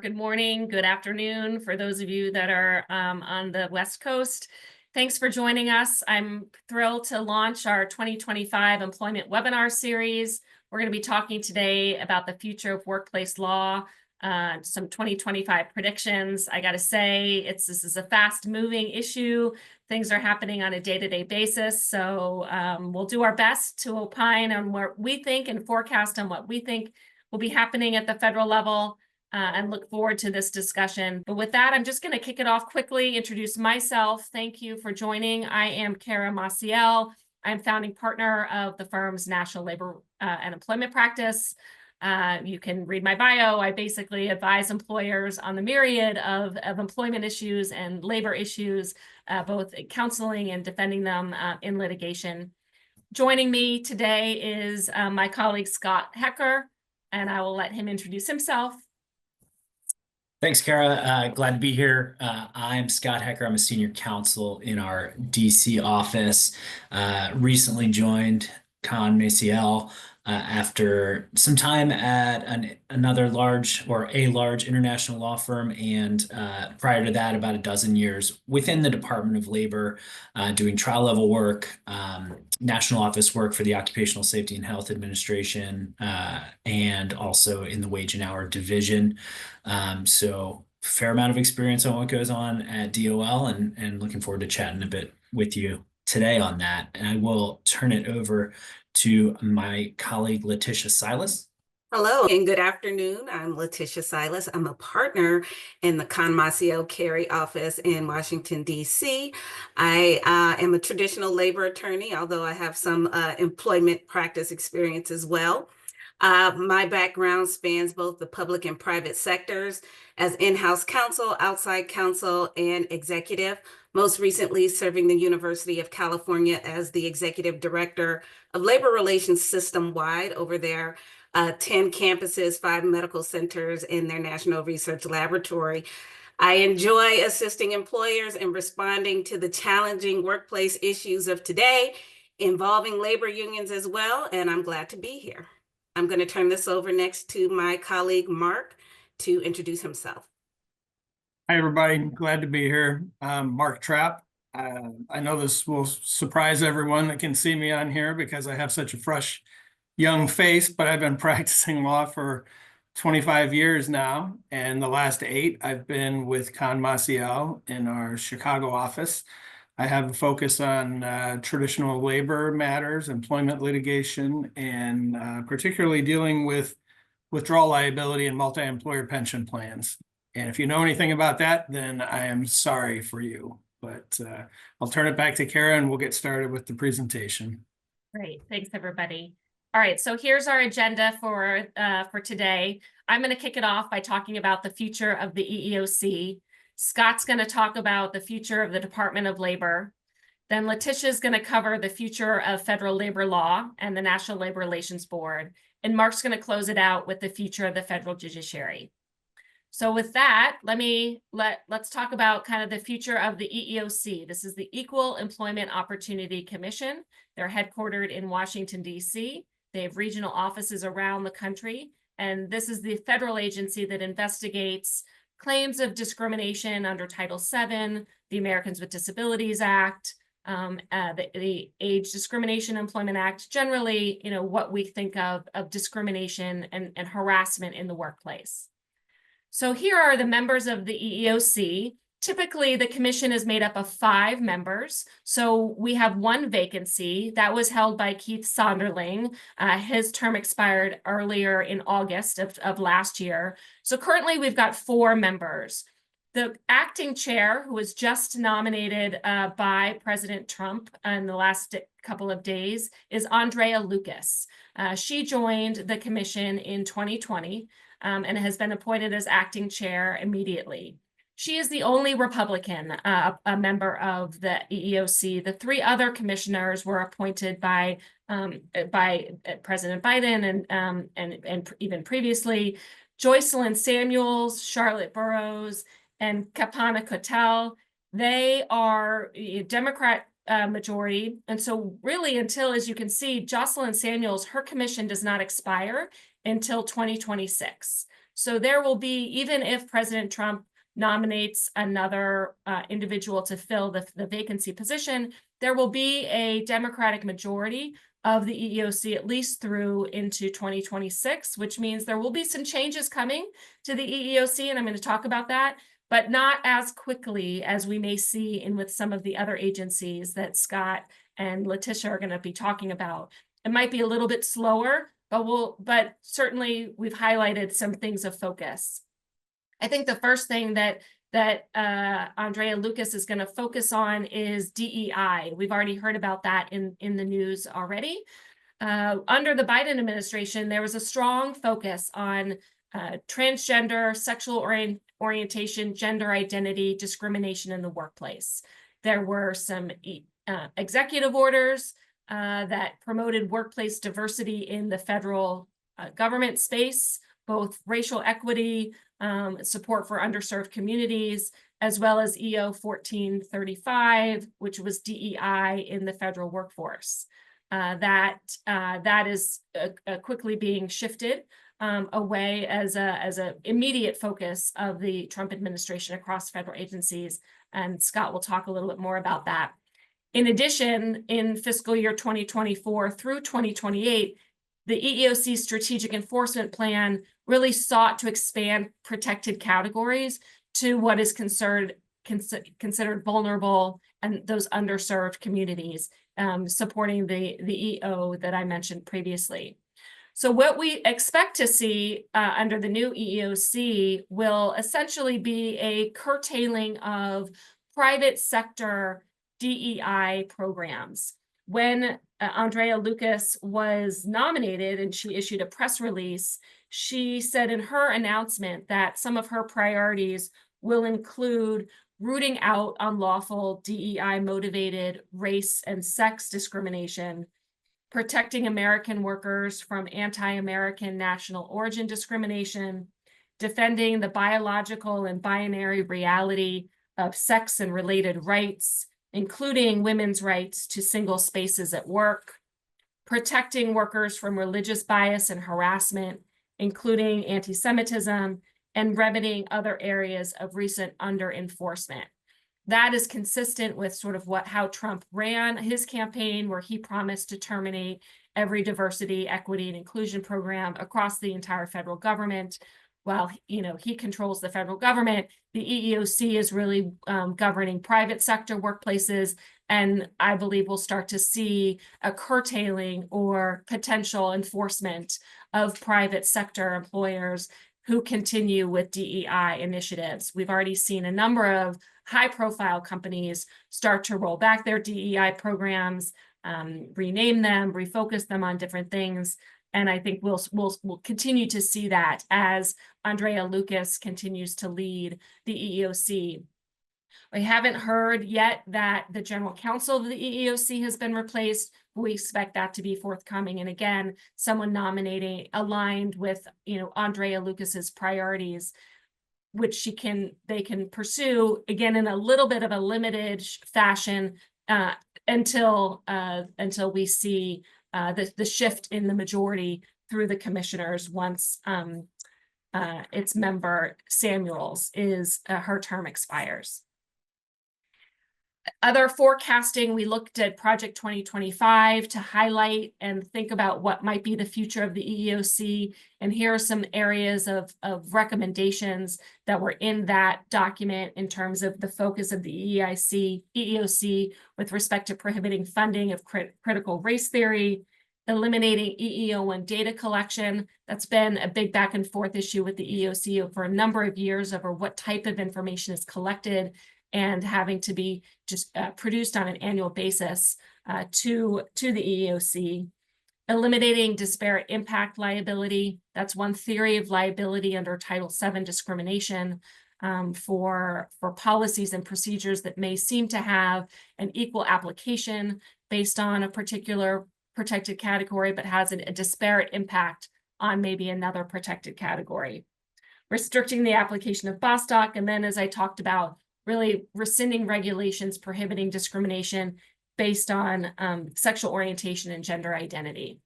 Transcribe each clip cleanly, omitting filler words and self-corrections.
Good morning, good afternoon for those of you that are on the West Coast. Thanks for joining us. I'm thrilled to launch our 2025 employment webinar series. We're going to be talking today about the future of workplace law, some 2025 predictions. I got to say, this is a fast-moving issue. Things are happening on a day-to-day basis, so we'll do our best to opine on what we think and forecast on what we think will be happening at the federal level. And look forward to this discussion. But with that, I'm just going to kick it off quickly, introduce myself. Thank you for joining. I am Kara Maciel. I'm founding partner of the firm's National Labor and Employment Practice. You can read my bio. I basically advise employers on the myriad of employment issues and labor issues, both counseling and defending them in litigation. Joining me today is my colleague, Scott Hecker, and I will let him introduce himself. Thanks, Kara. Glad to be here. I'm Scott Hecker. I'm a senior counsel in our DC office. Recently joined Con Maciel after some time at a large international law firm, and prior to that, about a dozen years within the Department of Labor, doing trial level work, national office work for the Occupational Safety and Health Administration, and also in the Wage and Hour Division. So fair amount of experience on what goes on at DOL, and looking forward to chatting a bit with you today on that. And I will turn it over to my colleague, Letitia Silas. Hello and good afternoon. I'm Letitia Silas. I'm a partner in the Con Maciel Carey office in Washington, D.C. I am a traditional labor attorney, although I have some employment practice experience as well. My background spans both the public and private sectors as in-house counsel, outside counsel, and executive, most recently serving the University of California as the executive director of labor relations system-wide over their 10 campuses, 5 medical centers in their national research laboratory. I enjoy assisting employers in responding to the challenging workplace issues of today, involving labor unions as well, and I'm glad to be here. I'm going to turn this over next to my colleague, Mark, to introduce himself. Hi, everybody. Glad to be here. Mark Trapp. I know this will surprise everyone that can see me on here because I have such a fresh, young face, but I've been practicing law for 25 years now. And the last 8, I've been with Con Maciel in our Chicago office. I have a focus on traditional labor matters, employment litigation, and particularly dealing with withdrawal liability and multi-employer pension plans. And if you know anything about that, then I am sorry for you. But I'll turn it back to Kara and we'll get started with the presentation. Great. Thanks, everybody. All right, so here's our agenda for today. I'm going to kick it off by talking about the future of the EEOC. Scott's going to talk about the future of the Department of Labor. Then Letitia's going to cover the future of federal labor law and the National Labor Relations Board. And Mark's going to close it out with the future of the Federal Judiciary. So with that, let's talk about kind of the future of the EEOC. This is the Equal Employment Opportunity Commission. They're headquartered in Washington, D.C. They have regional offices around the country. And this is the federal agency that investigates claims of discrimination under Title VII, the Americans with Disabilities Act, the Age Discrimination Employment Act, generally, what we think of discrimination and harassment in the workplace. So here are the members of the EEOC. Typically, the commission is made up of 5 members. So we have 1 vacancy that was held by Keith Sonderling. His term expired earlier in August of last year. So currently we've got 4 members. The acting chair, who was just nominated by President Trump in the last couple of days, is Andrea Lucas. She joined the commission in 2020 and has been appointed as acting chair immediately. She is the only Republican a member of the EEOC. The 3 other commissioners were appointed by President Biden and even previously. Joycelyn Samuels, Charlotte Burrows, and Kapana Kotel. They are Democrat majority. And so really until, as you can see, Joycelyn Samuels, her commission does not expire until 2026. So there will be, even if President Trump nominates another individual to fill the vacancy position, there will be a Democratic majority of the EEOC at least through into 2026, which means there will be some changes coming to the EEOC, and I'm going to talk about that, but not as quickly as we may see in with some of the other agencies that Scott and Letitia are going to be talking about. It might be a little bit slower, but certainly we've highlighted some things of focus. I think the first thing that Andrea Lucas is going to focus on is DEI. We've already heard about that in the news already. Under the Biden administration, there was a strong focus on transgender, sexual orientation, gender identity, discrimination in the workplace. There were some executive orders that promoted workplace diversity in the federal government space, both racial equity, support for underserved communities, as well as EO 1435, which was DEI in the federal workforce. That is quickly being shifted away as a immediate focus of the Trump administration across federal agencies, and Scott will talk a little bit more about that. In addition, in fiscal year 2024 through 2028, the EEOC Strategic Enforcement Plan really sought to expand protected categories to what is considered vulnerable and those underserved communities, supporting the EO that I mentioned previously. So what we expect to see under the new EEOC will essentially be a curtailing of private sector DEI programs. When Andrea Lucas was nominated and she issued a press release, she said in her announcement that some of her priorities will include rooting out unlawful DEI-motivated race and sex discrimination, protecting American workers from anti-American national origin discrimination, defending the biological and binary reality of sex and related rights, including women's rights to single spaces at work, protecting workers from religious bias and harassment, including anti-Semitism, and remedying other areas of recent under-enforcement. That is consistent with sort of how Trump ran his campaign, where he promised to terminate every diversity, equity, and inclusion program across the entire federal government. While he controls the federal government, the EEOC is really governing private sector workplaces, and I believe we'll start to see a curtailing or potential enforcement of private sector employers who continue with DEI initiatives. We've already seen a number of high-profile companies start to roll back their DEI programs, rename them, refocus them on different things. And I think we'll continue to see that as Andrea Lucas continues to lead the EEOC. We haven't heard yet that the general counsel of the EEOC has been replaced. We expect that to be forthcoming. And again, someone nominating aligned with Andrea Lucas's priorities, which they can pursue again in a little bit of a limited fashion until we see the shift in the majority through the commissioners once its member Samuels her term expires. Other forecasting, we looked at Project 2025 to highlight and think about what might be the future of the EEOC. And here are some areas of recommendations that were in that document in terms of the focus of the EEOC with respect to prohibiting funding of critical race theory, eliminating EEO1 data collection. That's been a big back and forth issue with the EEOC for a number of years over what type of information is collected and having to be just produced on an annual basis to the EEOC. Eliminating disparate impact liability. That's one theory of liability under Title VII discrimination for policies and procedures that may seem to have an equal application based on a particular protected category, but has a disparate impact on maybe another protected category. Restricting the application of Bostock, and then as I talked about, really rescinding regulations prohibiting discrimination based on sexual orientation and gender identity.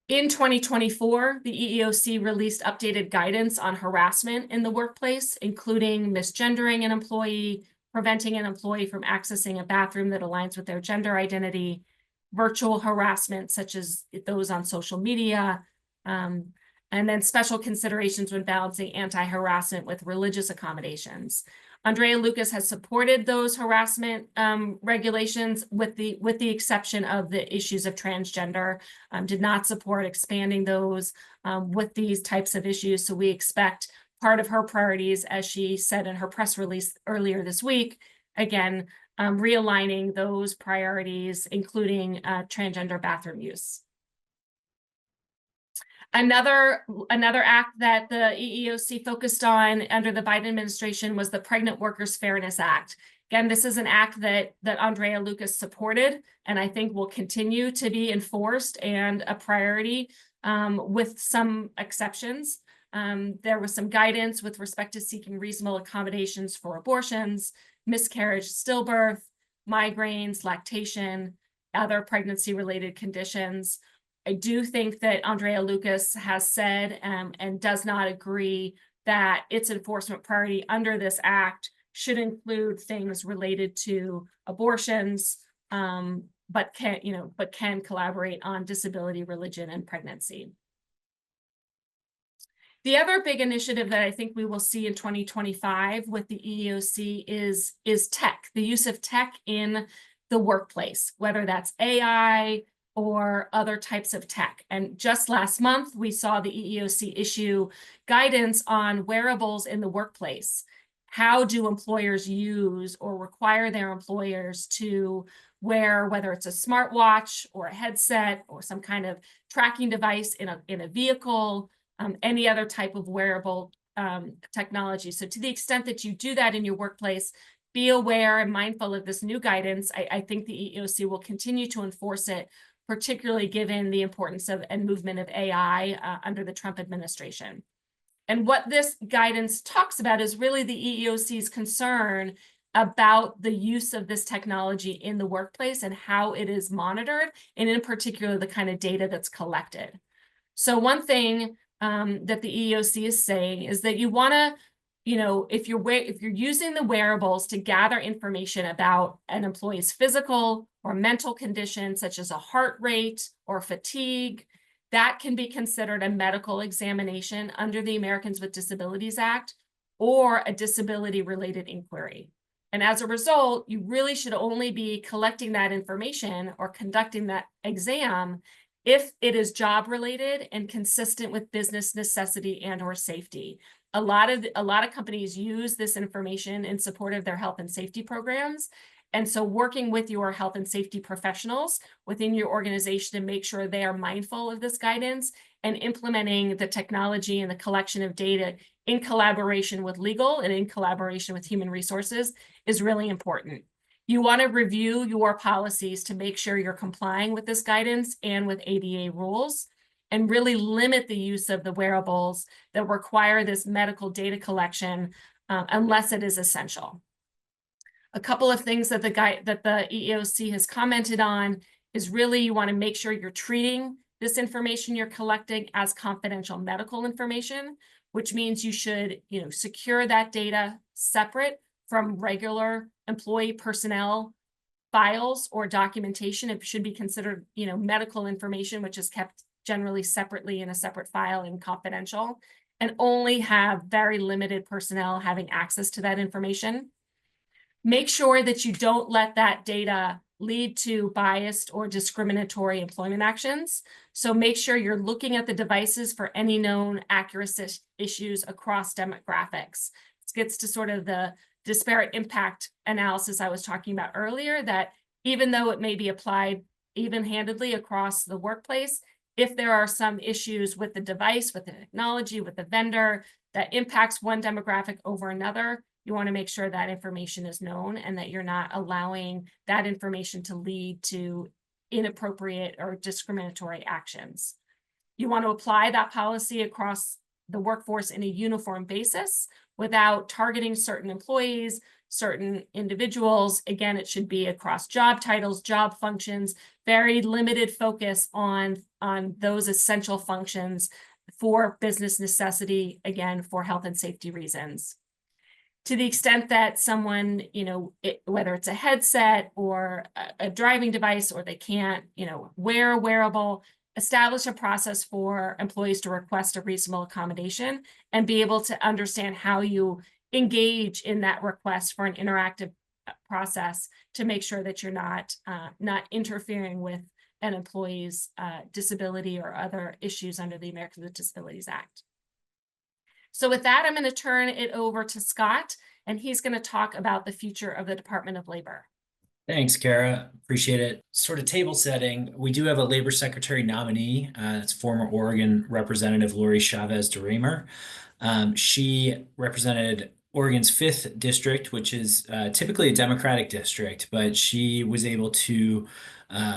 In 2024, the EEOC released updated guidance on harassment in the workplace, including misgendering an employee, preventing an employee from accessing a bathroom that aligns with their gender identity, virtual harassment, such as those on social media, and then special considerations when balancing anti-harassment with religious accommodations. Andrea Lucas has supported those harassment regulations with the exception of the issues of transgender, did not support expanding those with these types of issues. So we expect part of her priorities, as she said in her press release earlier this week, again, realigning those priorities, including transgender bathroom use. Another act that the EEOC focused on under the Biden administration was the Pregnant Workers Fairness Act. Again, this is an act that Andrea Lucas supported, and I think will continue to be enforced and a priority with some exceptions. There was some guidance with respect to seeking reasonable accommodations for abortions, miscarriage, stillbirth, migraines, lactation, other pregnancy-related conditions. I do think that Andrea Lucas has said and does not agree that its enforcement priority under this act should include things related to abortions, but can collaborate on disability, religion, and pregnancy. The other big initiative that I think we will see in 2025 with the EEOC is tech, the use of tech in the workplace, whether that's AI, or other types of tech. And just last month, we saw the EEOC issue guidance on wearables in the workplace. How do employers use or require their employers to wear, whether it's a smartwatch or a headset or some kind of tracking device in a vehicle, any other type of wearable technology. So to the extent that you do that in your workplace, be aware and mindful of this new guidance. I think the EEOC will continue to enforce it, particularly given the importance of and movement of AI under the Trump administration. And what this guidance talks about is really the EEOC's concern about the use of this technology in the workplace and how it is monitored, and in particular, the kind of data that's collected. So one thing that the EEOC is saying is that you want to, if you're using the wearables to gather information about an employee's physical or mental condition, such as a heart rate or fatigue, that can be considered a medical examination under the Americans with Disabilities Act or a disability-related inquiry. And as a result, you really should only be collecting that information or conducting that exam if it is job-related and consistent with business necessity and or safety. A lot of companies use this information in support of their health and safety programs. And so working with your health and safety professionals within your organization to make sure they are mindful of this guidance and implementing the technology and the collection of data in collaboration with legal and in collaboration with human resources is really important. You want to review your policies to make sure you're complying with this guidance and with ADA rules, and really limit the use of the wearables that require this medical data collection unless it is essential. A couple of things that the EEOC has commented on is really you want to make sure you're treating this information you're collecting as confidential medical information, which means you should secure that data separate from regular employee personnel files or documentation. It should be considered medical information, which is kept generally separately in a separate file and confidential, and only have very limited personnel having access to that information. Make sure that you don't let that data lead to biased or discriminatory employment actions. So make sure you're looking at the devices for any known accuracy issues across demographics. This gets to sort of the disparate impact analysis I was talking about earlier, that even though it may be applied even-handedly across the workplace, if there are some issues with the device, with the technology, with the vendor that impacts one demographic over another, you want to make sure that information is known and that you're not allowing that information to lead to inappropriate or discriminatory actions. You want to apply that policy across the workforce in a uniform basis without targeting certain employees, certain individuals. Again, it should be across job titles, job functions, very limited focus on those essential functions for business necessity, again, for health and safety reasons. To the extent that someone, whether it's a headset or a driving device, or they can't, wear a wearable, establish a process for employees to request a reasonable accommodation and be able to understand how you engage in that request for an interactive process to make sure that you're not interfering with an employee's disability or other issues under the Americans with Disabilities Act. So with that, I'm going to turn it over to Scott, and he's going to talk about the future of the Department of Labor. Thanks, Kara. Appreciate it. Sort of table setting, we do have a Labor Secretary nominee. It's former Oregon Representative Lori Chavez DeRemer. She represented Oregon's 5th district, which is typically a Democratic district, but she was able to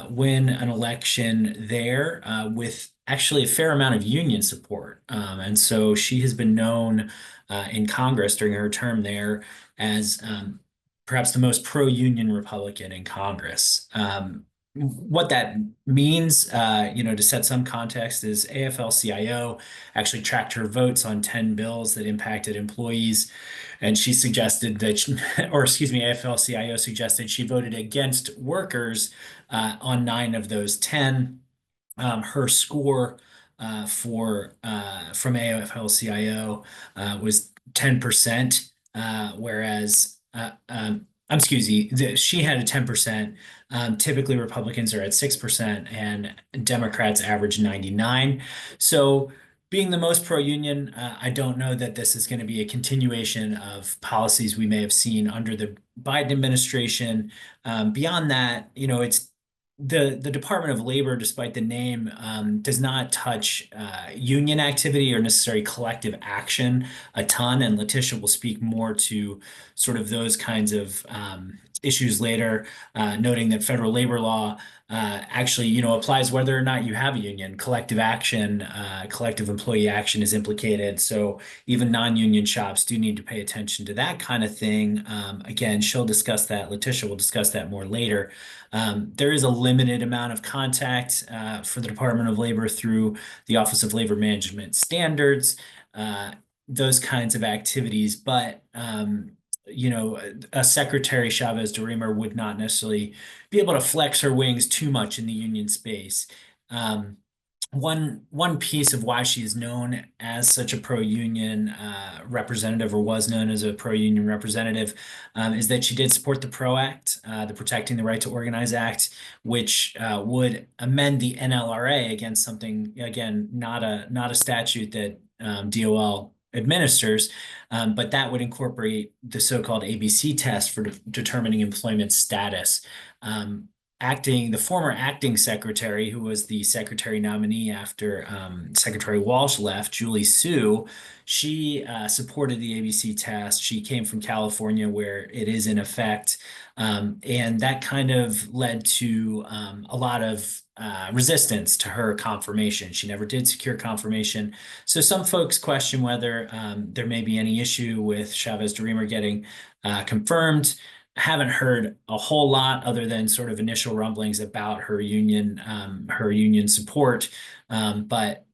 win an election there with actually a fair amount of union support. And so she has been known in Congress during her term there as perhaps the most pro-union Republican in Congress. What that means, to set some context, is AFL-CIO actually tracked her votes on 10 bills that impacted employees, and she suggested that, AFL-CIO suggested she voted against workers on 9 of those 10. Her score from AFL-CIO was 10%, whereas she had a 10%. Typically Republicans are at 6% and Democrats average 99. So being the most pro-union, I don't know that this is going to be a continuation of policies we may have seen under the Biden administration. Beyond that, it's the Department of Labor, despite the name, does not touch union activity or necessarily collective action a ton. And Letitia will speak more to sort of those kinds of issues later, noting that federal labor law actually, applies whether or not you have a union. Collective action, collective employee action is implicated. So even non-union shops do need to pay attention to that kind of thing. Again, she'll discuss that. Letitia will discuss that more later. There is a limited amount of contact for the Department of Labor through the Office of Labor Management Standards, those kinds of activities. But a Secretary Chavez DeRemer would not necessarily be able to flex her wings too much in the union space. One piece of why she is known as such a pro-union representative, or was known as a pro-union representative, is that she did support the PRO Act, the Protecting the Right to Organize Act, which would amend the NLRA against something, again, not a statute that DOL administers, but that would incorporate the so-called ABC test for determining employment status. The former acting secretary, who was the secretary nominee after Secretary Walsh left, Julie Su, she supported the ABC test. She came from California, where it is in effect, and that kind of led to a lot of resistance to her confirmation. She never did secure confirmation. So some folks question whether there may be any issue with Chavez DeRemer getting confirmed. Haven't heard a whole lot other than sort of initial rumblings about her union support. But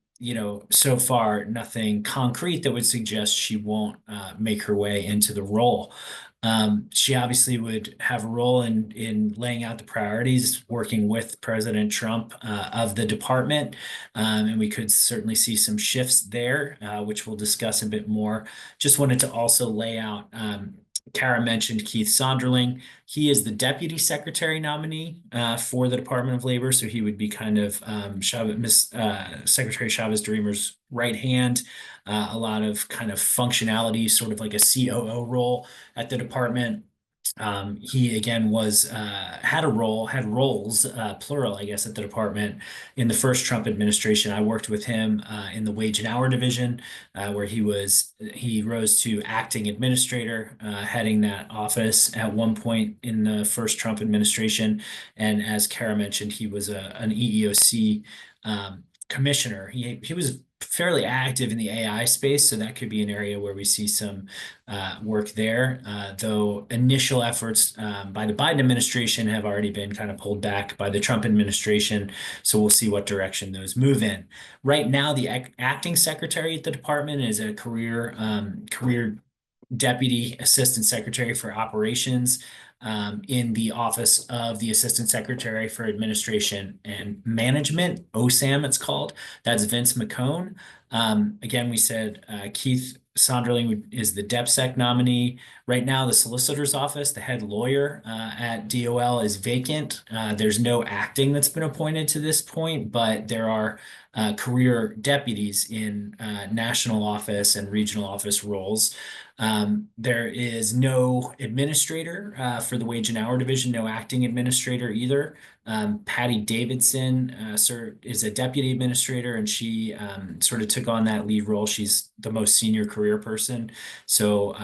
so far, nothing concrete that would suggest she won't make her way into the role. She obviously would have a role in laying out the priorities, working with President Trump of the department, and we could certainly see some shifts there, which we'll discuss a bit more. Just wanted to also lay out, Kara mentioned Keith Sonderling. He is the deputy secretary nominee for the Department of Labor, so he would be kind of Secretary Chavez DeRemer's right hand. A lot of kind of functionality, sort of like a COO role at the department. He again had roles, plural, I guess, at the department in the first Trump administration. I worked with him in the wage and hour division, where he rose to acting administrator, heading that office at one point in the first Trump administration. And as Kara mentioned, he was an EEOC commissioner. He was fairly active in the AI space, so that could be an area where we see some work there. Though initial efforts by the Biden administration have already been kind of pulled back by the Trump administration, so we'll see what direction those move in. Right now, the acting secretary at the department is a career deputy assistant secretary for operations in the office of the assistant secretary for administration and management, OSAM it's called. That's Vince McCone. Again, we said Keith Sonderling is the DepSec nominee. Right now, the solicitor's office, the head lawyer at DOL, is vacant. There's no acting that's been appointed to this point, but there are career deputies in national office and regional office roles. There is no administrator for the wage and hour division, no acting administrator either. Patty Davidson is a deputy administrator, and she sort of took on that lead role. She's the most senior career person, so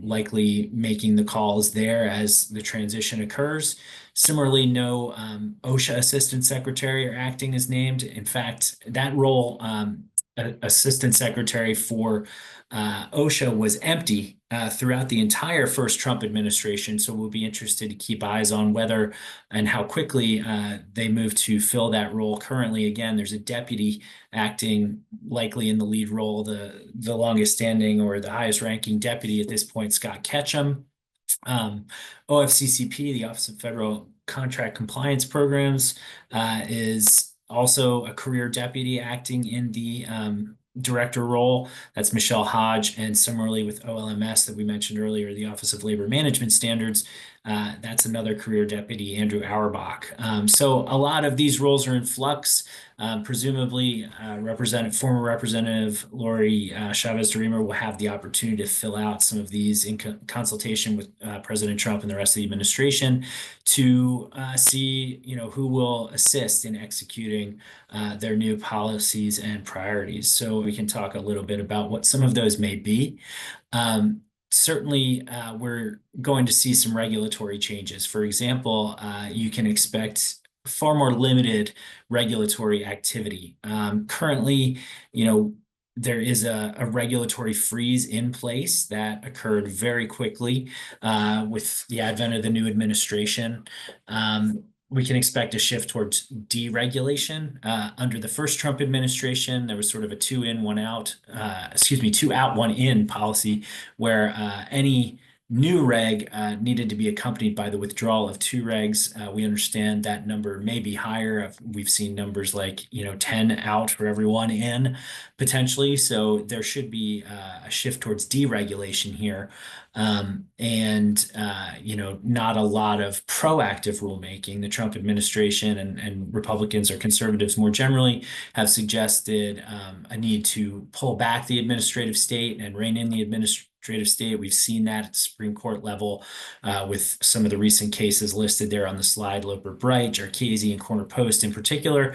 likely making the calls there as the transition occurs. Similarly, no OSHA assistant secretary or acting is named. In fact, that role, assistant secretary for OSHA, was empty throughout the entire first Trump administration. So we'll be interested to keep eyes on whether and how quickly they move to fill that role. Currently, again, there's a deputy acting, likely in the lead role, the longest standing or the highest ranking deputy at this point, Scott Ketchum. OFCCP, the Office of Federal Contract Compliance Programs, is also a career deputy acting in the director role. That's Michelle Hodge. And similarly with OLMS that we mentioned earlier, the Office of Labor Management Standards, that's another career deputy, Andrew Auerbach. So a lot of these roles are in flux. Presumably, former Representative Lori Chavez-DeRemer will have the opportunity to fill out some of these in consultation with President Trump and the rest of the administration to see, who will assist in executing their new policies and priorities. So we can talk a little bit about what some of those may be. Certainly, we're going to see some regulatory changes. For example, you can expect far more limited regulatory activity. Currently, there is a regulatory freeze in place that occurred very quickly with the advent of the new administration. We can expect a shift towards deregulation. Under the first Trump administration, there was sort of a two out, one in policy where any new reg needed to be accompanied by the withdrawal of two regs. We understand that number may be higher. We've seen numbers like 10 out for every one in potentially. So there should be a shift towards deregulation here. Not a lot of proactive rulemaking. The Trump administration and Republicans or conservatives more generally have suggested a need to pull back the administrative state and rein in the administrative state. We've seen that at the Supreme Court level with some of the recent cases listed there on the slide, Loper Bright, Jarchese, and Corner Post in particular.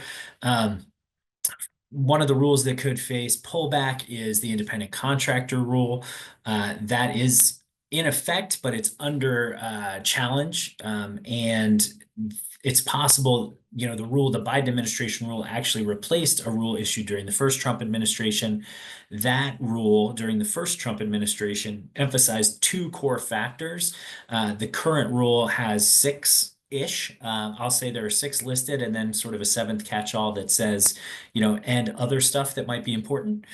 One of the rules that could face pullback is the independent contractor rule. That is in effect, but it's under challenge. And it's possible, the Biden administration rule actually replaced a rule issued during the first Trump administration. That rule during the first Trump administration emphasized two core factors. The current rule has six-ish. I'll say there are six listed, and then sort of a seventh catch-all that says, and other stuff that might be important.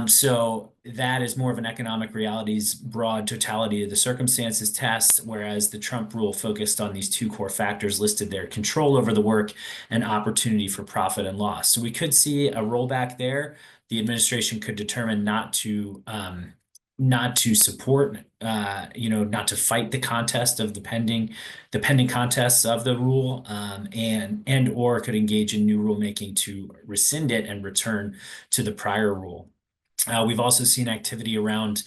So that is more of an economic realities, broad totality of the circumstances test, whereas the Trump rule focused on these two core factors listed there: control over the work and opportunity for profit and loss. So we could see a rollback there. The administration could determine not to support, not to fight the contest of the pending contests of the rule, and or could engage in new rulemaking to rescind it and return to the prior rule. We've also seen activity around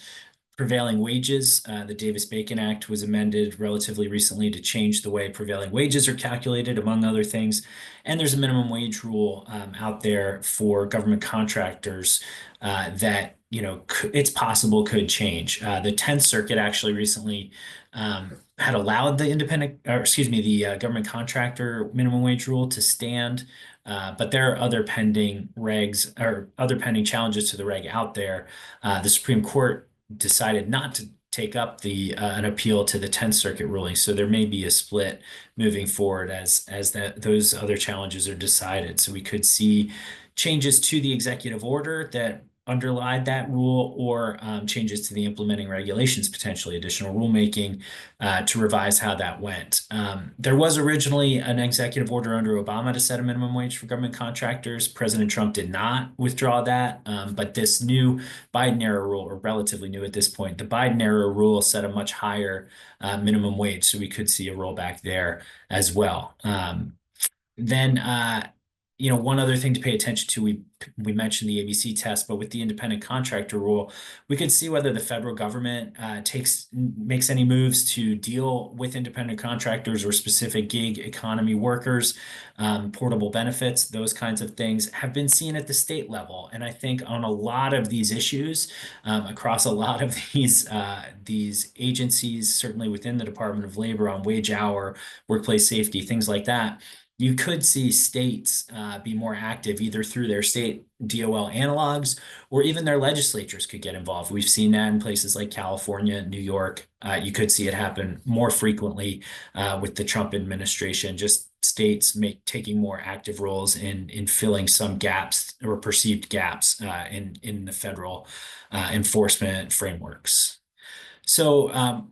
prevailing wages. The Davis-Bacon Act was amended relatively recently to change the way prevailing wages are calculated, among other things. And there's a minimum wage rule out there for government contractors that it's possible could change. The 10th Circuit actually recently had allowed the government contractor minimum wage rule to stand But there are other pending regs or other pending challenges to the reg out there. The Supreme Court decided not to take up an appeal to the 10th Circuit ruling, so there may be a split moving forward as those other challenges are decided. So we could see changes to the executive order that underlie that rule, or changes to the implementing regulations, potentially additional rulemaking to revise how that went. There was originally an executive order under Obama to set a minimum wage for government contractors. President Trump did not withdraw that, but this new Biden-era rule, or relatively new at this point, the Biden-era rule set a much higher minimum wage, so we could see a rollback there as well. Then one other thing to pay attention to, we mentioned the ABC test, but with the independent contractor rule, we could see whether the federal government makes any moves to deal with independent contractors or specific gig economy workers. Portable benefits, those kinds of things have been seen at the state level. And I think on a lot of these issues, across a lot of these agencies, certainly within the Department of Labor, on wage hour, workplace safety, things like that, you could see states be more active, either through their state DOL analogs, or even their legislatures could get involved. We've seen that in places like California, New York. You could see it happen more frequently with the Trump administration, just states taking more active roles in filling some gaps or perceived gaps in the federal enforcement frameworks. So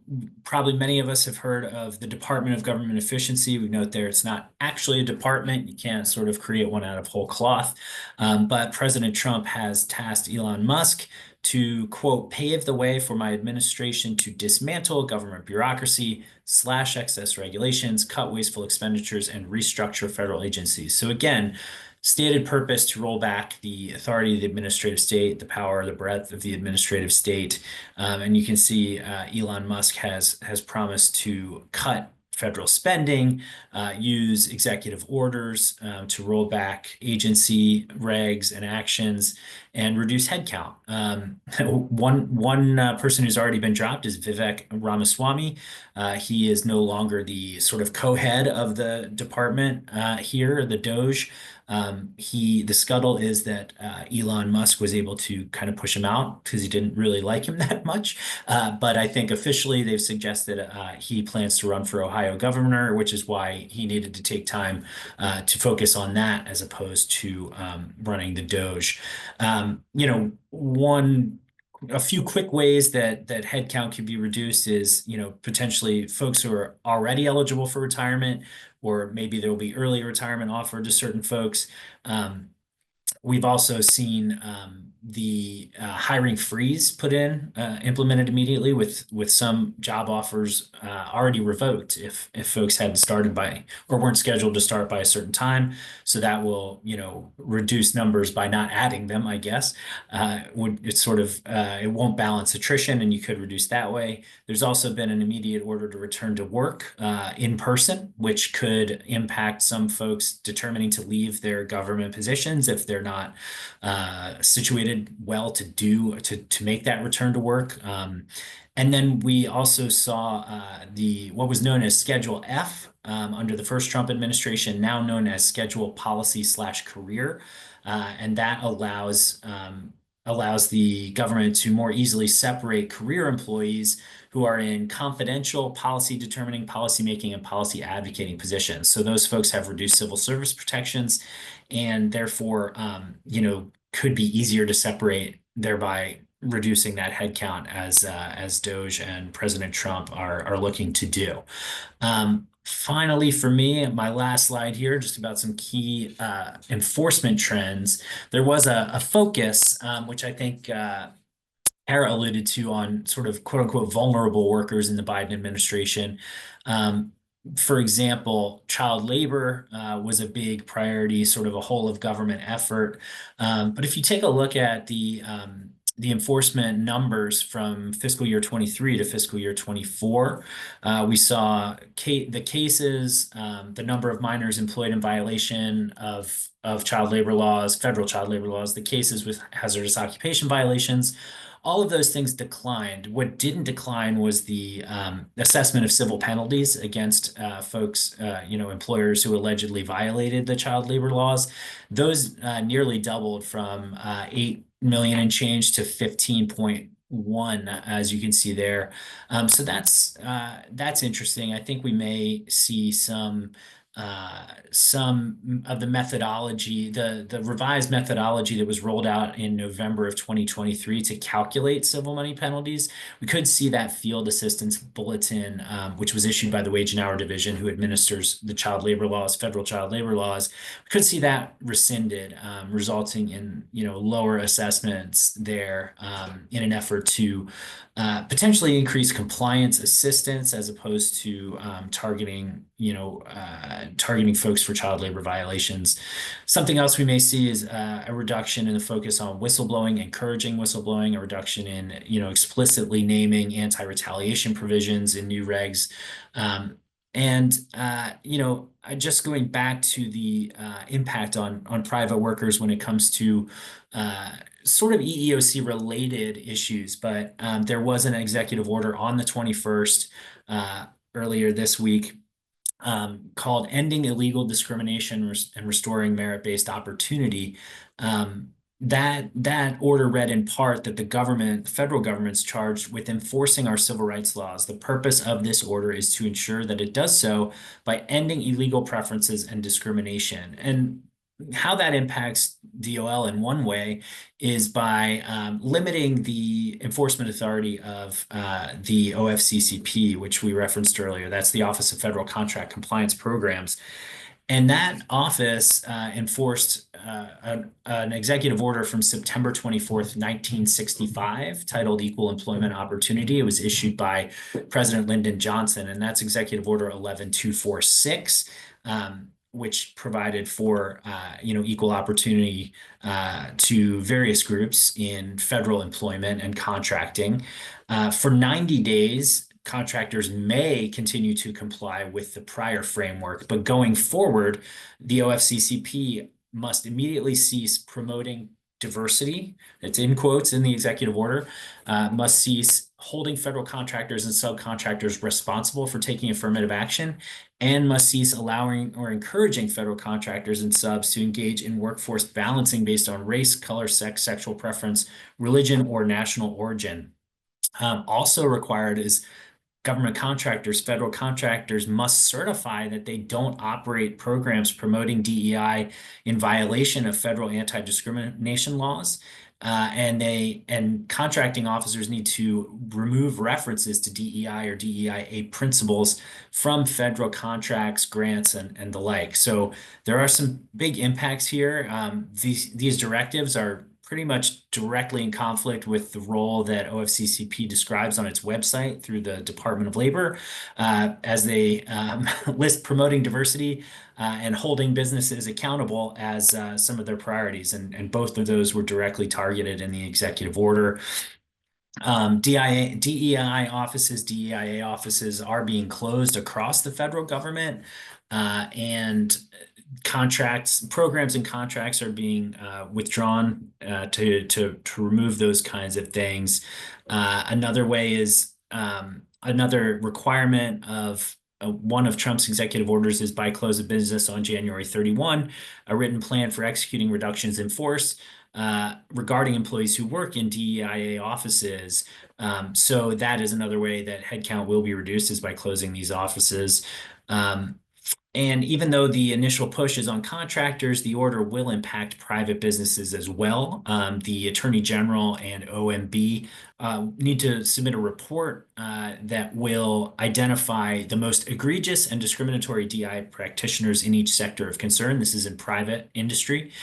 probably many of us have heard of the Department of Government Efficiency. We note there it's not actually a department. You can't sort of create one out of whole cloth. But President Trump has tasked Elon Musk to, quote, pave the way for my administration to dismantle government bureaucracy, slash excess regulations, cut wasteful expenditures, and restructure federal agencies. So again, stated purpose to roll back the authority of the administrative state, the power, the breadth of the administrative state. And you can see Elon Musk has promised to cut federal spending, use executive orders to roll back agency regs and actions, and reduce headcount. One person who's already been dropped is Vivek Ramaswamy. He is no longer the sort of co-head of the department here, the DOJ. The scuttle is that Elon Musk was able to kind of push him out because he didn't really like him that much. But I think officially they've suggested he plans to run for Ohio governor, which is why he needed to take time to focus on that as opposed to running the DOJ. A few quick ways that headcount can be reduced is, potentially folks who are already eligible for retirement, or maybe there will be early retirement offered to certain folks. We've also seen the hiring freeze implemented immediately with some job offers already revoked if folks hadn't started by or weren't scheduled to start by a certain time. So that will reduce numbers by not adding them, I guess. It won't balance attrition, and you could reduce that way. There's also been an immediate order to return to work in person, which could impact some folks determining to leave their government positions if they're not situated well to make that return to work. And then we also saw what was known as Schedule F under the first Trump administration, now known as Schedule Policy/Career, and that allows the government to more easily separate career employees who are in confidential policy determining, policy making, and policy advocating positions. So those folks have reduced civil service protections, and therefore, could be easier to separate, thereby reducing that headcount as DOJ and President Trump are looking to do. Finally, for me, my last slide here, just about some key enforcement trends. There was a focus, which I think Kara alluded to, on sort of quote unquote vulnerable workers in the Biden administration. For example, child labor was a big priority, sort of a whole of government effort. But if you take a look at the enforcement numbers from fiscal year 23 to fiscal year 24, we saw the cases, the number of minors employed in violation of child labor laws, federal child labor laws, the cases with hazardous occupation violations, all of those things declined. What didn't decline was the assessment of civil penalties against folks, employers who allegedly violated the child labor laws. Those nearly doubled from 8 million and change to 15.1, as you can see there. So that's interesting. I think we may see some of the methodology, the revised methodology that was rolled out in November of 2023 to calculate civil money penalties. We could see that field assistance bulletin, which was issued by the Wage and Hour Division, who administers the child labor laws, federal child labor laws. We could see that rescinded, resulting in lower assessments there, in an effort to potentially increase compliance assistance as opposed to targeting folks for child labor violations. Something else we may see is a reduction in the focus on whistleblowing, encouraging whistleblowing, a reduction in explicitly naming anti-retaliation provisions in new regs. Just going back to the impact on private workers when it comes to sort of EEOC related issues, but there was an executive order on the 21st earlier this week called Ending Illegal Discrimination and Restoring Merit-Based Opportunity. That order read in part that the federal government's charged with enforcing our civil rights laws. The purpose of this order is to ensure that it does so by ending illegal preferences and discrimination. And how that impacts DOL in one way is by limiting the enforcement authority of the OFCCP, which we referenced earlier. That's the Office of Federal Contract Compliance Programs. And that office enforced an executive order from September 24th, 1965, titled Equal Employment Opportunity. It was issued by President Lyndon Johnson, and that's Executive Order 11246. Which provided for equal opportunity to various groups in federal employment and contracting. For 90 days, contractors may continue to comply with the prior framework, but going forward, the OFCCP must immediately cease promoting diversity, it's in quotes in the executive order, must cease holding federal contractors and subcontractors responsible for taking affirmative action, and must cease allowing or encouraging federal contractors and subs to engage in workforce balancing based on race, color, sex, sexual preference, religion, or national origin. Also required is government contractors, federal contractors must certify that they don't operate programs promoting DEI in violation of federal anti-discrimination laws. And contracting officers need to remove references to DEI or DEIA principles from federal contracts, grants, and the like. So there are some big impacts here. These directives are pretty much directly in conflict with the role that OFCCP describes on its website through the Department of Labor, as they list promoting diversity and holding businesses accountable as some of their priorities. And both of those were directly targeted in the executive order. DEI offices, DEIA offices are being closed across the federal government, and programs and contracts are being withdrawn to remove those kinds of things. Another way is another requirement of one of Trump's executive orders is by close of business on January 31, a written plan for executing reductions in force regarding employees who work in DEIA offices. So that is another way that headcount will be reduced, is by closing these offices. And even though the initial push is on contractors, the order will impact private businesses as well. The Attorney General and OMB need to submit a report that will identify the most egregious and discriminatory DI practitioners in each sector of concern. This is in private industry.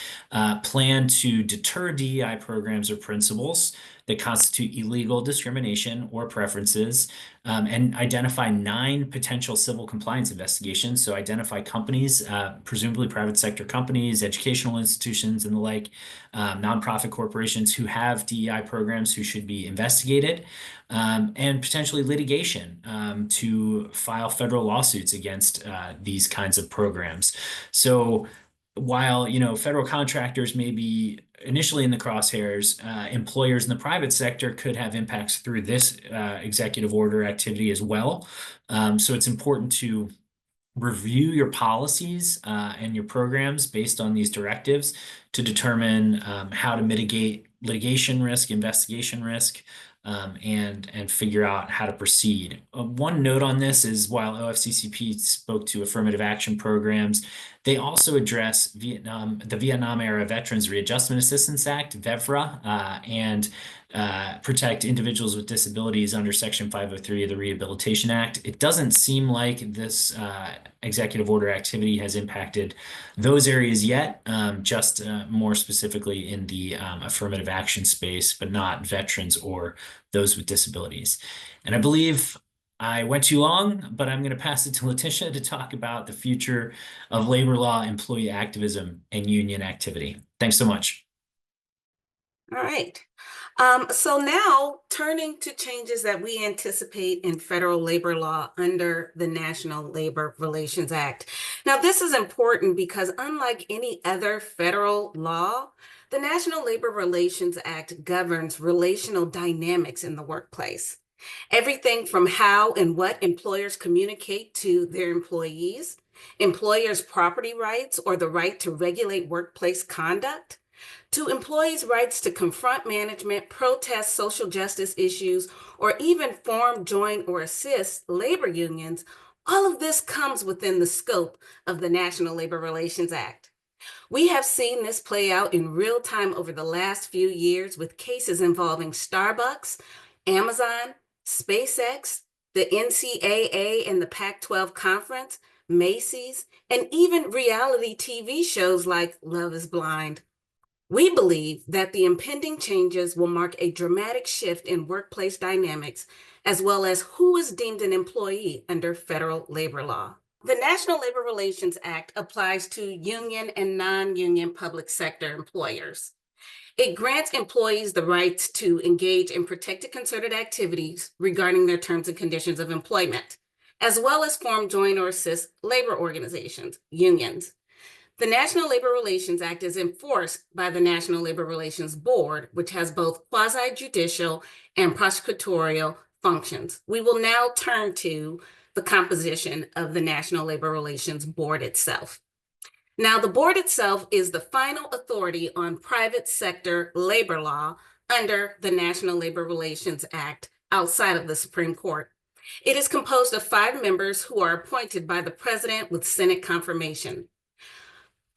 Plan to deter DEI programs or principles that constitute illegal discrimination or preferences, and identify 9 potential civil compliance investigations. So identify companies, presumably private sector companies, educational institutions, and the like, nonprofit corporations who have DEI programs who should be investigated, and potentially litigation to file federal lawsuits against these kinds of programs. So while, federal contractors may be initially in the crosshairs, employers in the private sector could have impacts through this executive order activity as well. So it's important to review your policies and your programs based on these directives to determine how to mitigate litigation risk, investigation risk, and figure out how to proceed. One note on this is while OFCCP spoke to affirmative action programs, they also address the Vietnam Era Veterans Readjustment Assistance Act, VEVRA, and protect individuals with disabilities under Section 503 of the Rehabilitation Act. It doesn't seem like this executive order activity has impacted those areas yet, just more specifically in the affirmative action space, but not veterans or those with disabilities. And I believe I went too long, but I'm going to pass it to Letitia to talk about the future of labor law, employee activism, and union activity. Thanks so much. All right. So now turning to changes that we anticipate in federal labor law under the National Labor Relations Act. Now, this is important because unlike any other federal law, the National Labor Relations Act governs relational dynamics in the workplace. Everything from how and what employers communicate to their employees, employers' property rights or the right to regulate workplace conduct, to employees' rights to confront management, protest social justice issues, or even form, join, or assist labor unions, all of this comes within the scope of the National Labor Relations Act. We have seen this play out in real time over the last few years with cases involving Starbucks, Amazon, SpaceX, the NCAA and the Pac-12 Conference, Macy's, and even reality TV shows like Love is Blind. We believe that the impending changes will mark a dramatic shift in workplace dynamics, as well as who is deemed an employee under federal labor law. The National Labor Relations Act applies to union and non-union public sector employers. It grants employees the rights to engage in protected concerted activities regarding their terms and conditions of employment, as well as form, join, or assist labor organizations, unions. The National Labor Relations Act is enforced by the National Labor Relations Board, which has both quasi-judicial and prosecutorial functions. We will now turn to the composition of the National Labor Relations Board itself. Now, the board itself is the final authority on private sector labor law under the National Labor Relations Act outside of the Supreme Court. It is composed of 5 members who are appointed by the president with Senate confirmation.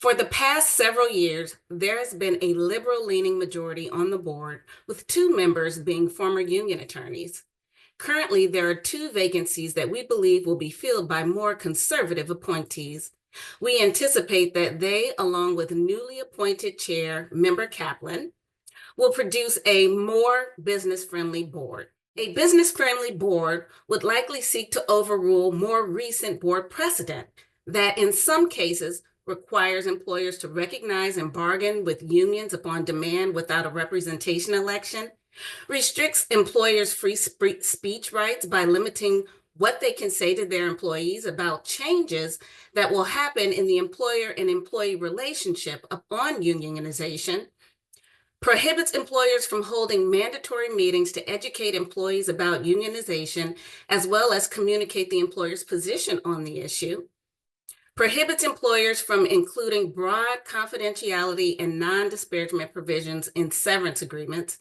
For the past several years, there has been a liberal-leaning majority on the board, with 2 members being former union attorneys. Currently, there are 2 vacancies that we believe will be filled by more conservative appointees. We anticipate that they, along with newly appointed chair, Member Kaplan, will produce a more business-friendly board. A business-friendly board would likely seek to overrule more recent board precedent that, in some cases, requires employers to recognize and bargain with unions upon demand without a representation election, restricts employers' free speech rights by limiting what they can say to their employees about changes that will happen in the employer and employee relationship upon unionization, prohibits employers from holding mandatory meetings to educate employees about unionization, as well as communicate the employer's position on the issue, prohibits employers from including broad confidentiality and non-disparagement provisions in severance agreements,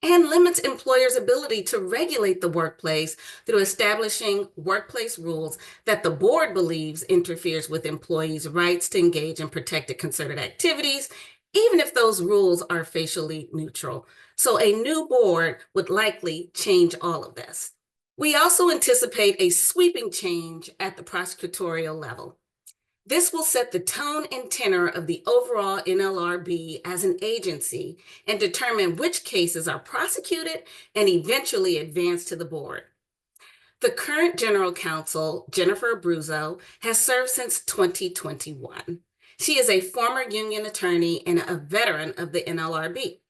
and limits employers' ability to regulate the workplace through establishing workplace rules that the board believes interferes with employees' rights to engage in protected concerted activities, even if those rules are facially neutral. So a new board would likely change all of this. We also anticipate a sweeping change at the prosecutorial level. This will set the tone and tenor of the overall NLRB as an agency and determine which cases are prosecuted and eventually advanced to the board. The current general counsel, Jennifer Abruzzo, has served since 2021. She is a former union attorney and a veteran of the NLRB.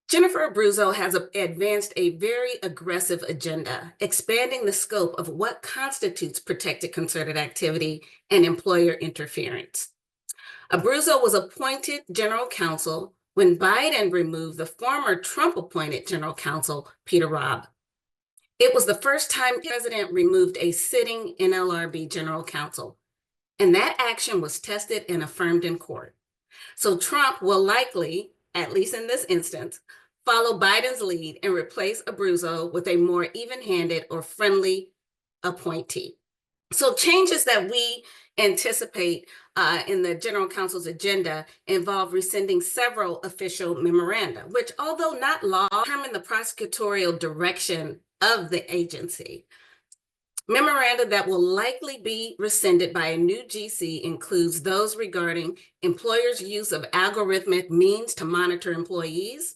Jennifer Abruzzo has advanced a very aggressive agenda, expanding the scope of what constitutes protected concerted activity and employer interference. Abruzzo was appointed general counsel when Biden removed the former Trump-appointed general counsel, Peter Robb. It was the first time the president removed a sitting NLRB general counsel, and that action was tested and affirmed in court. So Trump will likely, at least in this instance, follow Biden's lead and replace Abruzzo with a more even-handed or friendly appointee. So changes that we anticipate in the general counsel's agenda involve rescinding several official memoranda, which, although not law, determine the prosecutorial direction of the agency. Memoranda that will likely be rescinded by a new GC includes those regarding employers' use of algorithmic means to monitor employees,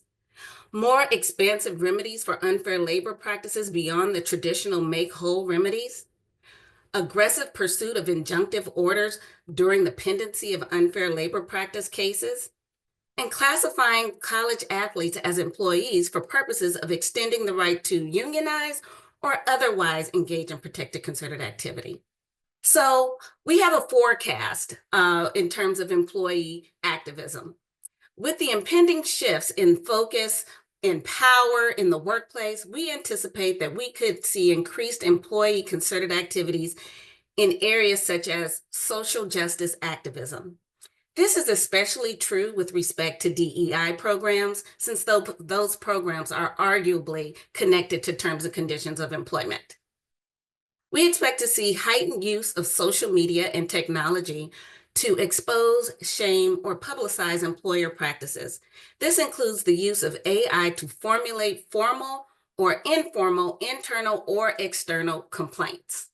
more expansive remedies for unfair labor practices beyond the traditional make-whole remedies, aggressive pursuit of injunctive orders during the pendency of unfair labor practice cases, and classifying college athletes as employees for purposes of extending the right to unionize or otherwise engage in protected concerted activity. So we have a forecast in terms of employee activism. With the impending shifts in focus and power in the workplace, we anticipate that we could see increased employee concerted activities in areas such as social justice activism. This is especially true with respect to DEI programs, since those programs are arguably connected to terms and conditions of employment. We expect to see heightened use of social media and technology to expose, shame, or publicize employer practices. This includes the use of AI to formulate formal or informal internal or external complaints.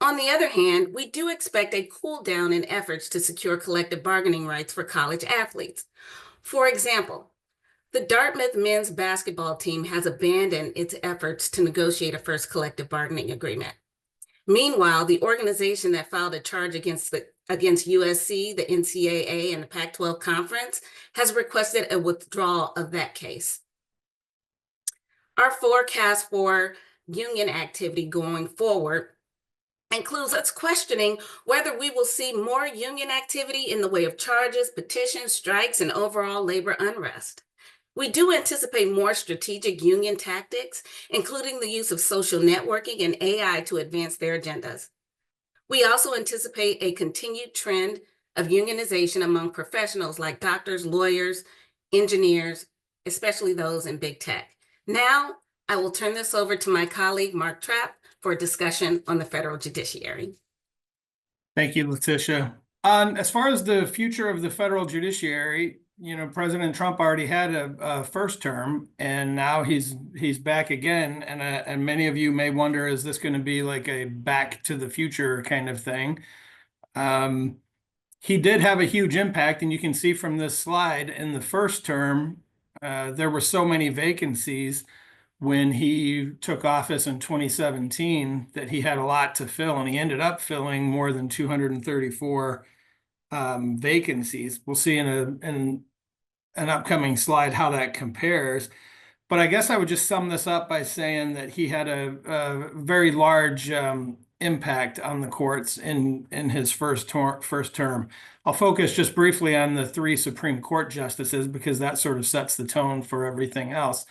On the other hand, we do expect a cool down in efforts to secure collective bargaining rights for college athletes. For example, the Dartmouth men's basketball team has abandoned its efforts to negotiate a first collective bargaining agreement. Meanwhile, the organization that filed a charge against USC, the NCAA, and the Pac-12 conference has requested a withdrawal of that case. Our forecast for union activity going forward includes us questioning whether we will see more union activity in the way of charges, petitions, strikes, and overall labor unrest. We do anticipate more strategic union tactics, including the use of social networking and AI to advance their agendas. We also anticipate a continued trend of unionization among professionals like doctors, lawyers, engineers, especially those in big tech. Now, I will turn this over to my colleague, Mark Trapp, for a discussion on the federal judiciary. Thank you, Letitia. As far as the future of the federal judiciary, President Trump already had a first term, and now he's back again. And many of you may wonder, is this going to be like a back to the future kind of thing? He did have a huge impact, and you can see from this slide, in the first term, there were so many vacancies when he took office in 2017 that he had a lot to fill, and he ended up filling more than 234 vacancies. We'll see in an upcoming slide how that compares. But I guess I would just sum this up by saying that he had a very large impact on the courts in his first term. I'll focus just briefly on the 3 Supreme Court justices because that sort of sets the tone for everything else.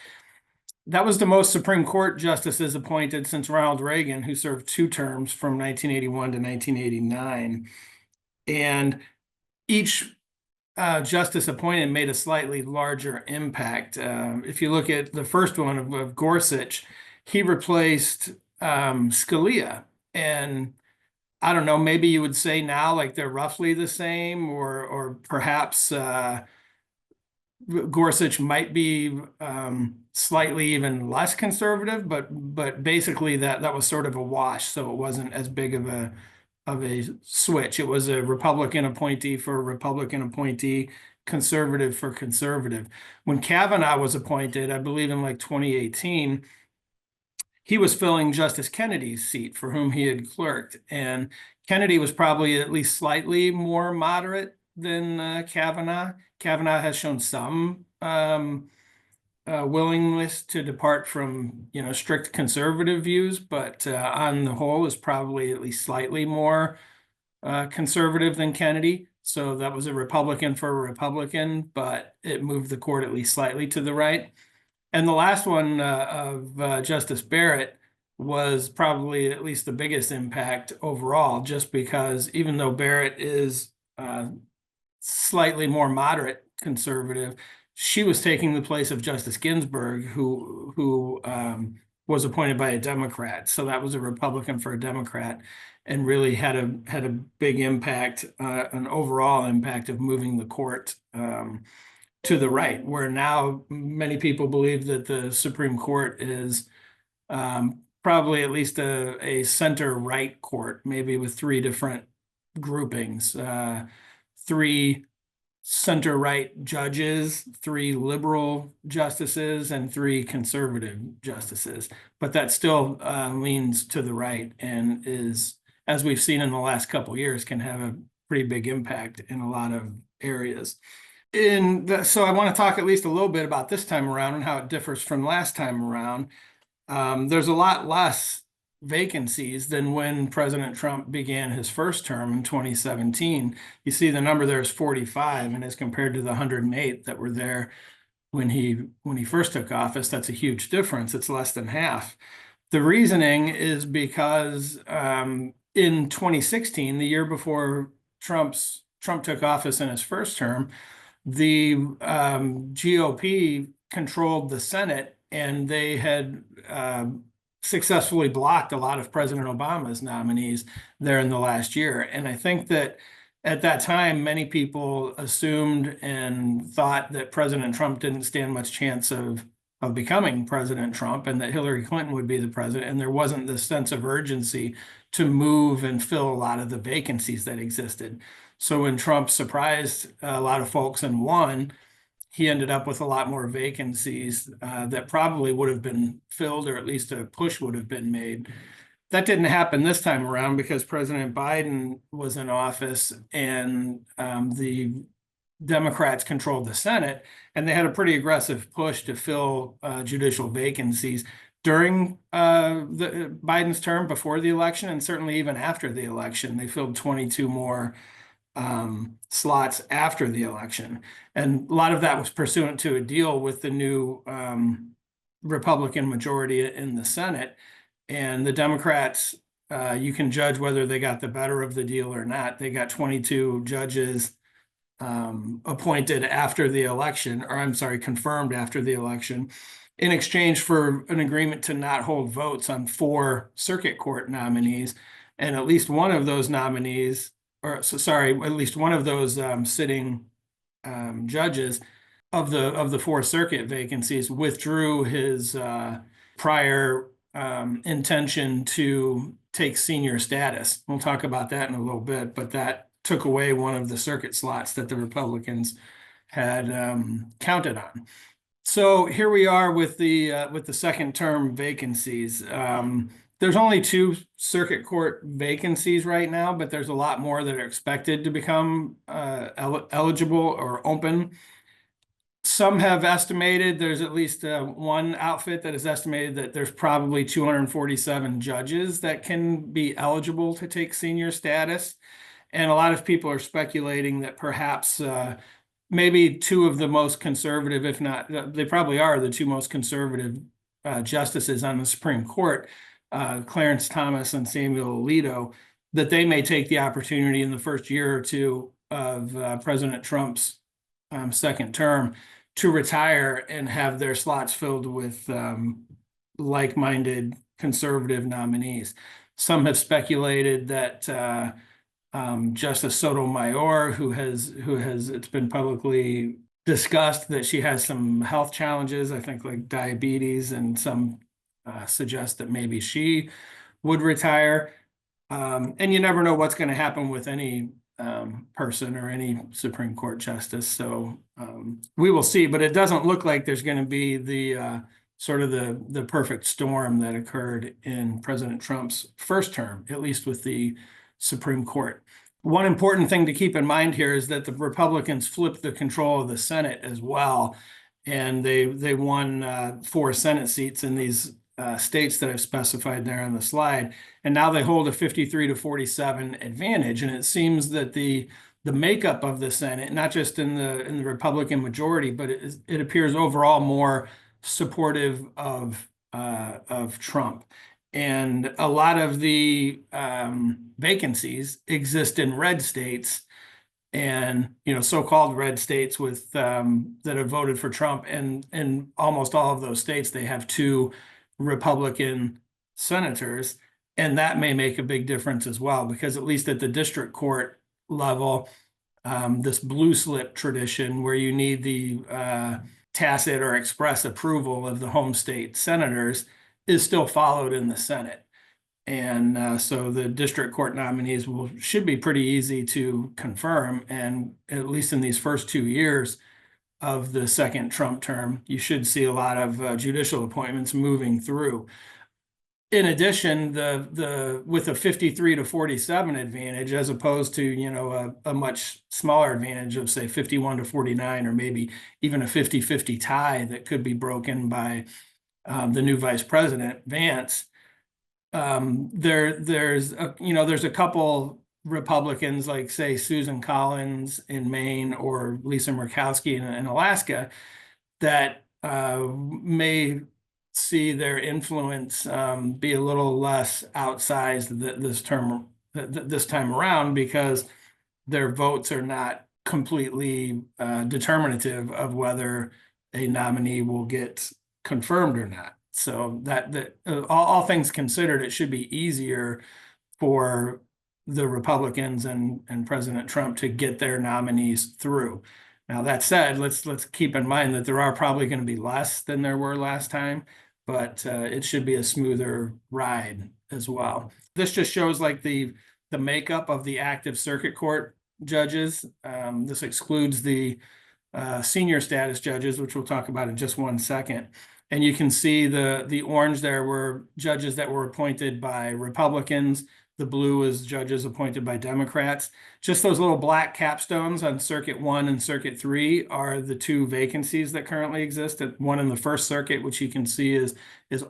That was the most Supreme Court justices appointed since Ronald Reagan, who served 2 terms from 1981 to 1989. And each justice appointed made a slightly larger impact. If you look at the first one of Gorsuch, he replaced Scalia. And I don't know, maybe you would say now like they're roughly the same, or perhaps Gorsuch might be slightly even less conservative, but basically that was sort of a wash, so it wasn't as big of a switch. It was a Republican appointee for a Republican appointee, conservative for conservative. When Kavanaugh was appointed, I believe in like 2018, he was filling Justice Kennedy's seat for whom he had clerked, and Kennedy was probably at least slightly more moderate than Kavanaugh. Kavanaugh has shown some willingness to depart from, strict conservative views, but on the whole is probably at least slightly more conservative than Kennedy. So that was a Republican for a Republican, but it moved the court at least slightly to the right. And the last one of Justice Barrett was probably at least the biggest impact overall, just because even though Barrett is slightly more moderate conservative, she was taking the place of Justice Ginsburg, who was appointed by a Democrat. So that was a Republican for a Democrat, and really had a big impact, an overall impact of moving the court to the right, where now many people believe that the Supreme Court is probably at least a center-right court, maybe with three different groupings, three center-right judges, three liberal justices, and three conservative justices. But that still leans to the right, and is, as we've seen in the last couple of years, can have a pretty big impact in a lot of areas. So I want to talk at least a little bit about this time around and how it differs from last time around. There's a lot less vacancies than when President Trump began his first term in 2017. You see the number there is 45, and as compared to the 108 that were there when he first took office, that's a huge difference. It's less than half. The reasoning is because in 2016, the year before Trump took office in his first term, the GOP controlled the Senate, and they had successfully blocked a lot of President Obama's nominees there in the last year. And I think that at that time, many people assumed and thought that President Trump didn't stand much chance of becoming President Trump, and that Hillary Clinton would be the president. And there wasn't this sense of urgency to move and fill a lot of the vacancies that existed. So when Trump surprised a lot of folks and won, he ended up with a lot more vacancies that probably would have been filled, or at least a push would have been made. That didn't happen this time around because President Biden was in office, and the Democrats controlled the Senate, and they had a pretty aggressive push to fill judicial vacancies during Biden's term, before the election, and certainly even after the election. They filled 22 more slots after the election. And a lot of that was pursuant to a deal with the new Republican majority in the Senate. And the Democrats, you can judge whether they got the better of the deal or not. They got 22 judges appointed after the election, or I'm sorry, confirmed after the election, in exchange for an agreement to not hold votes on 4 circuit court nominees. And at least one of those nominees, at least one of those sitting judges of the 4 circuit vacancies withdrew his prior intention to take senior status. We'll talk about that in a little bit, but that took away one of the circuit slots that the Republicans had counted on. So here we are with the second term vacancies. There's only 2 circuit court vacancies right now, but there's a lot more that are expected to become eligible or open. Some have estimated, there's at least one outfit that has estimated that there's probably 247 judges that can be eligible to take senior status. And a lot of people are speculating that perhaps maybe 2 of the most conservative, if not, they probably are the 2 most conservative justices on the Supreme Court, Clarence Thomas and Samuel Alito, that they may take the opportunity in the first year or 2 of President Trump's second term to retire and have their slots filled with like-minded conservative nominees. Some have speculated that Justice Sotomayor, who has it's been publicly discussed that she has some health challenges, I think like diabetes, and some suggest that maybe she would retire. And you never know what's going to happen with any person or any Supreme Court justice. So we will see, but it doesn't look like there's going to be the sort of the perfect storm that occurred in President Trump's first term, at least with the Supreme Court. One important thing to keep in mind here is that the Republicans flipped the control of the Senate as well, and they won 4 Senate seats in these states that I've specified there on the slide, and now they hold a 53-47 advantage. And it seems that the the makeup of the Senate, not just in the Republican majority, but it appears overall more supportive of Trump. And a lot of the vacancies exist in red states, and so-called red states with that have voted for Trump, and in almost all of those states they have 2 Republican senators, and that may make a big difference as well, because at least at the district court level, this blue slip tradition where you need the tacit or express approval of the home state senators is still followed in the Senate. And so the district court nominees should be pretty easy to confirm. And at least in these first 2 years of the second Trump term, you should see a lot of judicial appointments moving through. In addition, with a 53-47 advantage, as opposed to a much smaller advantage of, say, 51-49, or maybe even a 50-50 tie that could be broken by the new vice president Vance. There's a couple Republicans, like, say, Susan Collins in Maine or Lisa Murkowski in Alaska, that may see their influence be a little less outsized this time around, because their votes are not completely determinative of whether a nominee will get confirmed or not. So that all things considered, it should be easier for the Republicans and President Trump to get their nominees through. Now, that said, let's keep in mind that there are probably going to be less than there were last time, but it should be a smoother ride as well. This just shows like the makeup of the active circuit court judges. This excludes the senior status judges, which we'll talk about in just one second. And you can see the orange there were judges that were appointed by Republicans. The blue is judges appointed by Democrats. Just those little black capstones on Circuit 1 and Circuit 3 are the 2 vacancies that currently exist. One in the First Circuit, which you can see is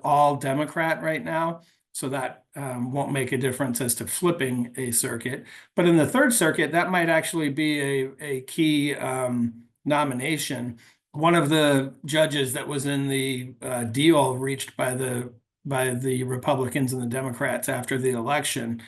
all Democrat right now. So that won't make a difference as to flipping a circuit. But in the Third Circuit, that might actually be a key nomination. One of the judges that was in the deal reached by the Republicans and the Democrats after the election,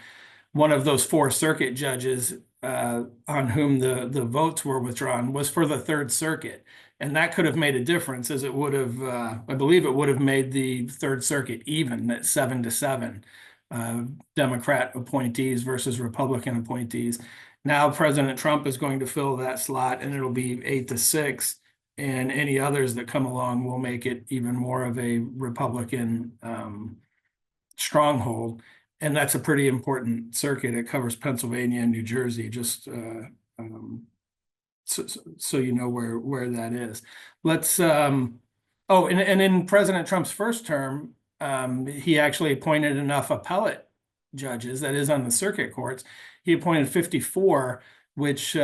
one of those 4 circuit judges on whom the votes were withdrawn was for the Third Circuit. And that could have made a difference, as it would have, I believe it would have made the Third Circuit even at 7-7, Democrat appointees versus Republican appointees. Now President Trump is going to fill that slot, and it'll be 8-6. And any others that come along will make it even more of a Republican stronghold. And that's a pretty important circuit. It covers Pennsylvania and New Jersey, just so you know where that is. Let's, and in President Trump's first term, he actually appointed enough appellate judges, that is on the circuit courts. He appointed 54, which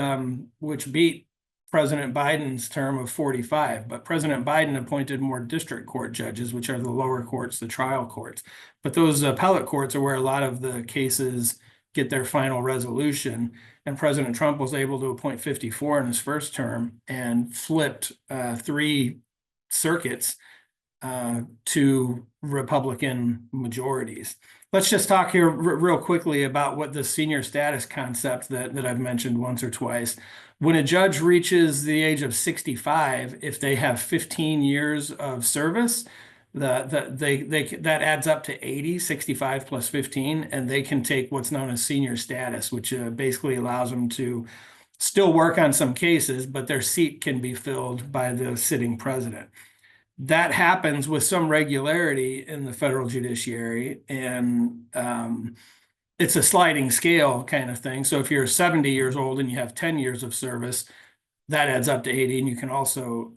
beat President Biden's term of 45, but President Biden appointed more district court judges, which are the lower courts, the trial courts. But those appellate courts are where a lot of the cases get their final resolution. And President Trump was able to appoint 54 in his first term and flipped 3 circuits to Republican majorities. Let's just talk here real quickly about what the senior status concept that I've mentioned once or twice. When a judge reaches the age of 65, if they have 15 years of service, that adds up to 80, 65 plus 15, and they can take what's known as senior status, which basically allows them to still work on some cases, but their seat can be filled by the sitting president. That happens with some regularity in the federal judiciary, and it's a sliding scale kind of thing. So if you're 70 years old and you have 10 years of service, that adds up to 80, and you can also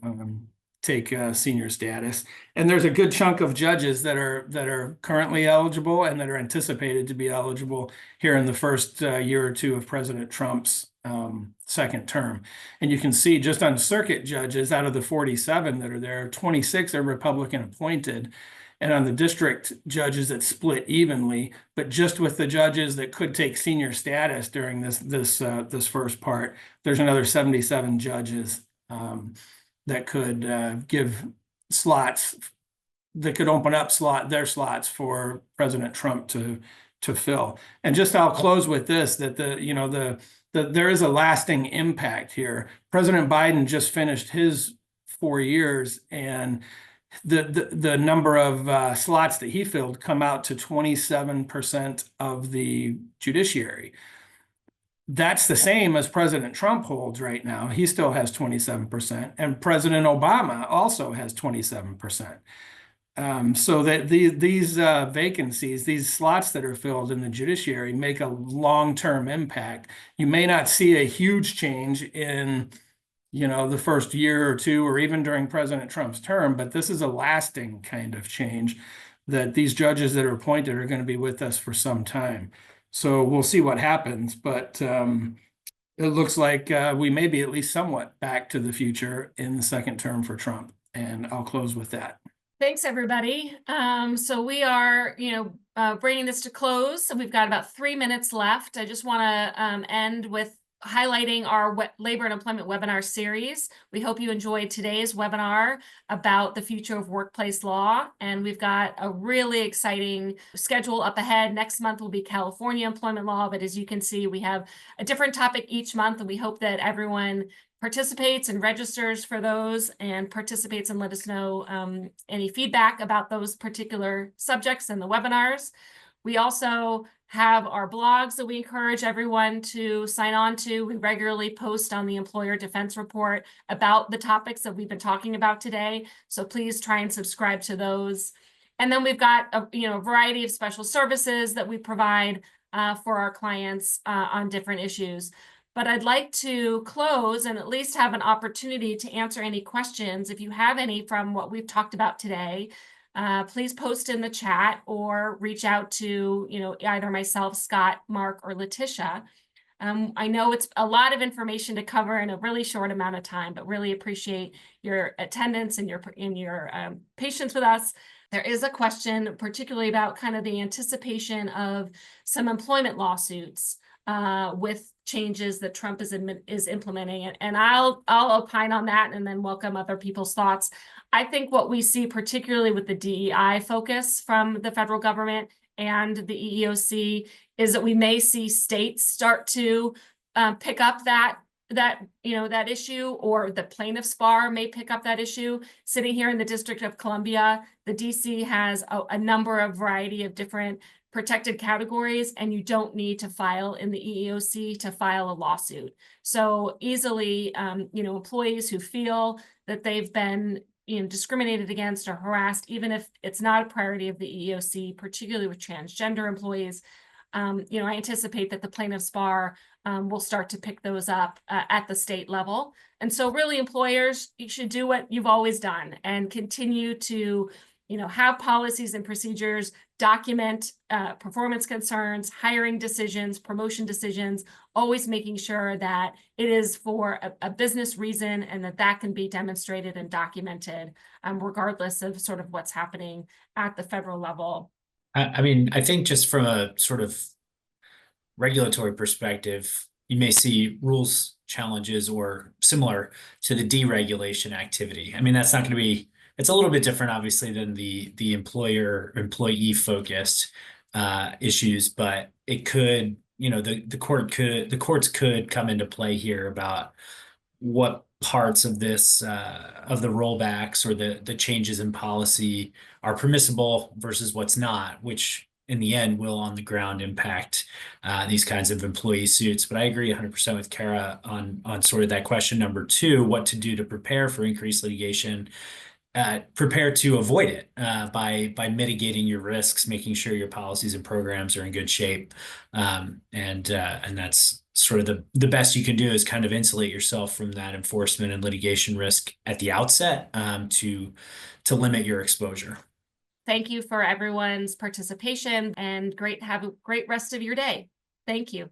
take senior status. And there's a good chunk of judges that are currently eligible and that are anticipated to be eligible here in the first year or two of President Trump's second term. And you can see just on circuit judges, out of the 47 that are there, 26 are Republican appointed. And on the district judges, it's split evenly, but just with the judges that could take senior status during this first part, there's another 77 judges that could give slots, that could open up their slots for President Trump to fill. And just I'll close with this, that there is a lasting impact here. President Biden just finished his 4 years, and the number of slots that he filled come out to 27% of the judiciary. That's the same as President Trump holds right now. He still has 27%, and President Obama also has 27%. So that these vacancies, these slots that are filled in the judiciary make a long-term impact. You may not see a huge change in, the first year or two, or even during President Trump's term, but this is a lasting kind of change that these judges that are appointed are going to be with us for some time. So we'll see what happens, but it looks like we may be at least somewhat back to the future in the second term for Trump. And I'll close with that. Thanks, everybody. So we are, bringing this to close. So we've got about 3 minutes left. I just want to end with highlighting our labor and employment webinar series. We hope you enjoyed today's webinar about the future of workplace law. And we've got a really exciting schedule up ahead. Next month will be California employment law. But as you can see, we have a different topic each month. And we hope that everyone participates and registers for those and participates and let us know any feedback about those particular subjects in the webinars. We also have our blogs that we encourage everyone to sign on to. We regularly post on the Employer Defense Report about the topics that we've been talking about today. So please try and subscribe to those. And then we've got a variety of special services that we provide for our clients on different issues. But I'd like to close and at least have an opportunity to answer any questions. If you have any from what we've talked about today, please post in the chat or reach out to either myself, Scott, Mark, or Letitia. I know it's a lot of information to cover in a really short amount of time, but really appreciate your attendance and your patience with us. There is a question particularly about kind of the anticipation of some employment lawsuits with changes that Trump is implementing, and I'll opine on that and then welcome other people's thoughts. I think what we see, particularly with the DEI focus from the federal government and the EEOC, is that we may see states start to pick up that issue, or the plaintiff's bar may pick up that issue. Sitting here in the District of Columbia, the DC has a number of variety of different protected categories, and you don't need to file in the EEOC to file a lawsuit. So easily, employees who feel that they've been discriminated against or harassed, even if it's not a priority of the EEOC, particularly with transgender employees, I anticipate that the plaintiff's bar will start to pick those up at the state level. And so really, employers, you should do what you've always done and continue to have policies and procedures, document performance concerns, hiring decisions, promotion decisions, always making sure that it is for a business reason and that can be demonstrated and documented, regardless of sort of what's happening at the federal level. I think just from a sort of regulatory perspective, you may see rules challenges or similar to the deregulation activity. That's not going to be, it's a little bit different, obviously, than the employee focused issues, but it could, the courts could come into play here about what parts of this of the rollbacks or the changes in policy are permissible versus what's not, which in the end will on the ground impact these kinds of employee suits. But I agree 100% with Kara on sort of that question number 2, what to do to prepare for increased litigation. Prepare to avoid it by mitigating your risks, making sure your policies and programs are in good shape, and that's sort of the best you can do is kind of insulate yourself from that enforcement and litigation risk at the outset to limit your exposure. Thank you for everyone's participation, and have a great rest of your day. Thank you.